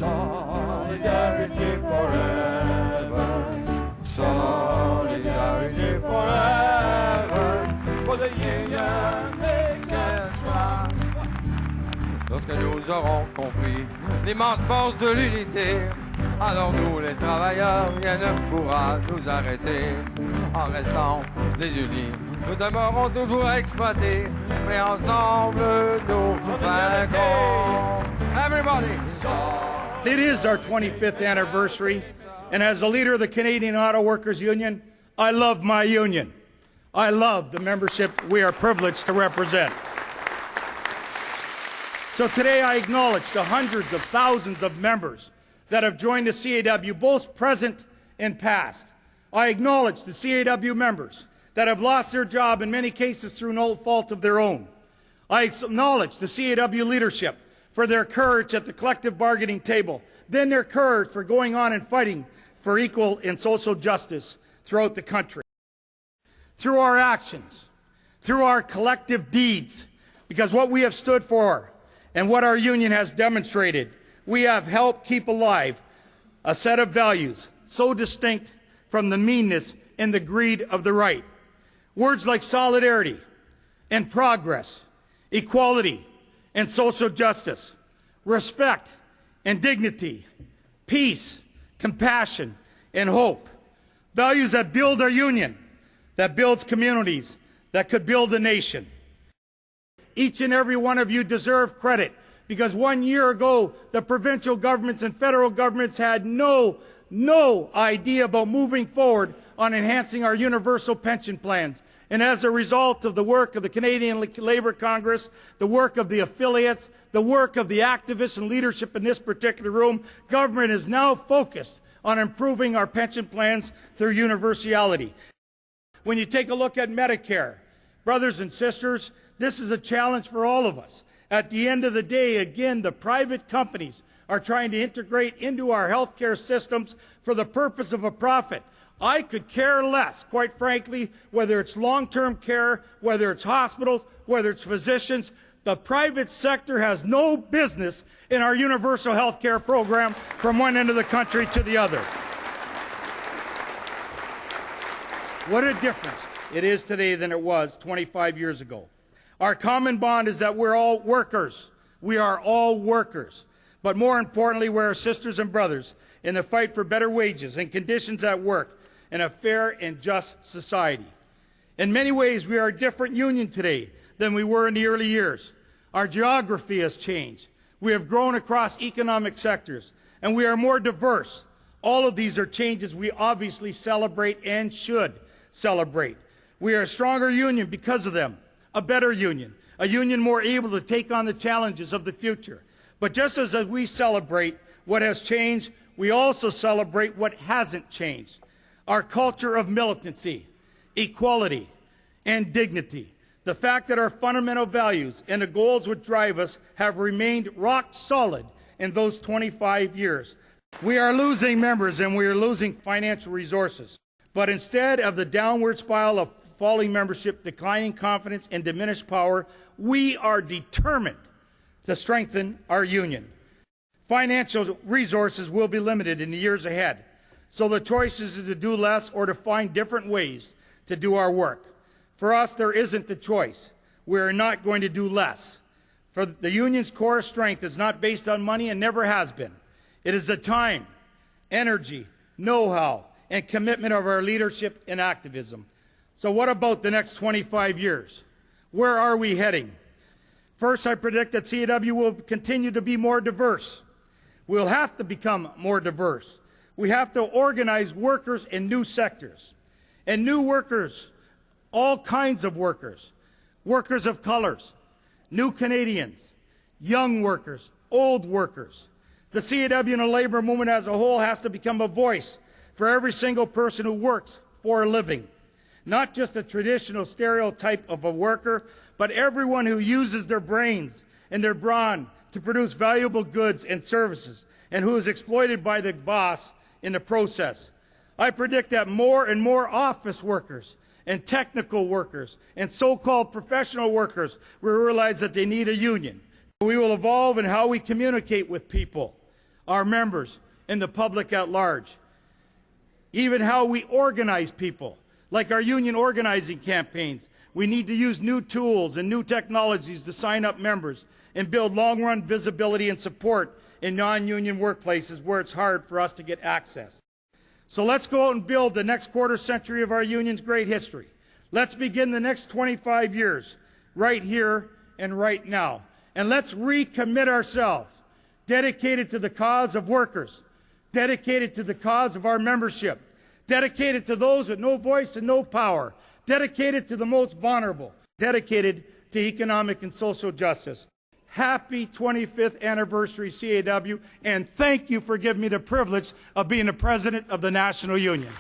Solidarity forever. Solidarity forever. For the union makes us strong. Lorsque nous aurons compris l'immense force de l'unité, alors nous les travailleurs, rien ne pourra nous arrêter. En restant désunis, nous demeurons toujours exploités, mais ensemble nous vaincrons. Everybody! It is our 25th anniversary, and as a leader of the Canadian Auto Workers Union, I love my union. I love the membership we are privileged to represent. So today I acknowledge the hundreds of thousands of members that have joined the CAW, both present and past. I acknowledge the CAW members that have lost their job in many cases through no fault of their own. I acknowledge the CAW leadership for their courage at the collective bargaining table, then their courage for going on and fighting for equal and social justice throughout the country. Through our actions, through our collective deeds, because what we have stood for and what our union has demonstrated, we have helped keep alive a set of values so distinct from the meanness and the greed of the right. Words like solidarity and progress, equality and social justice, respect and dignity, peace, compassion, and hope. Values that build our union, that builds communities, that could build a nation. Each and every one of you deserve credit, because 1 year ago, the provincial governments and federal governments had no idea about moving forward on enhancing our universal pension plans. And as a result of the work of the Canadian Labour Congress, the work of the affiliates, the work of the activists and leadership in this particular room, government is now focused on improving our pension plans through universality. When you take a look at Medicare, brothers and sisters, this is a challenge for all of us. At the end of the day, again, the private companies are trying to integrate into our healthcare systems for the purpose of a profit. I could care less, quite frankly, whether it's long-term care, whether it's hospitals, whether it's physicians. The private sector has no business in our universal health care program from one end of the country to the other. What a difference it is today than it was 25 years ago. Our common bond is that we're all workers. We are all workers. But more importantly, we're sisters and brothers in the fight for better wages and conditions at work and a fair and just society. In many ways, we are a different union today than we were in the early years. Our geography has changed. We have grown across economic sectors, and we are more diverse. All of these are changes we obviously celebrate and should celebrate. We are a stronger union because of them, a better union, a union more able to take on the challenges of the future. But just as we celebrate what has changed, we also celebrate what hasn't changed. Our culture of militancy, equality, and dignity. The fact that our fundamental values and the goals which drive us have remained rock solid in those 25 years. We are losing members and we are losing financial resources. But instead of the downward spiral of falling membership, declining confidence, and diminished power, we are determined to strengthen our union. Financial resources will be limited in the years ahead, so the choice is to do less or to find different ways to do our work. For us, there isn't the choice. We are not going to do less. For the union's core strength is not based on money and never has been. It is the time, energy, know-how, and commitment of our leadership and activism. So what about the next 25 years? Where are we heading? First, I predict that CAW will continue to be more diverse. We'll have to become more diverse. We have to organize workers in new sectors. And new workers, all kinds of workers, workers of colors, new Canadians, young workers, old workers. The CAW and the labor movement as a whole has to become a voice for every single person who works for a living. Not just a traditional stereotype of a worker, but everyone who uses their brains and their brawn to produce valuable goods and services, and who is exploited by the boss in the process. I predict that more and more office workers and technical workers and so-called professional workers will realize that they need a union. We will evolve in how we communicate with people. our members, and the public at large. Even how we organize people, like our union organizing campaigns. We need to use new tools and new technologies to sign up members and build long-run visibility and support in non-union workplaces where it's hard for us to get access. So let's go out and build the next quarter century of our union's great history. Let's begin the next 25 years right here and right now. And let's recommit ourselves, dedicated to the cause of workers, dedicated to the cause of our membership, dedicated to those with no voice and no power, dedicated to the most vulnerable, dedicated to economic and social justice. Happy 25th anniversary, CAW, and thank you for giving me the privilege of being the President of the National Union.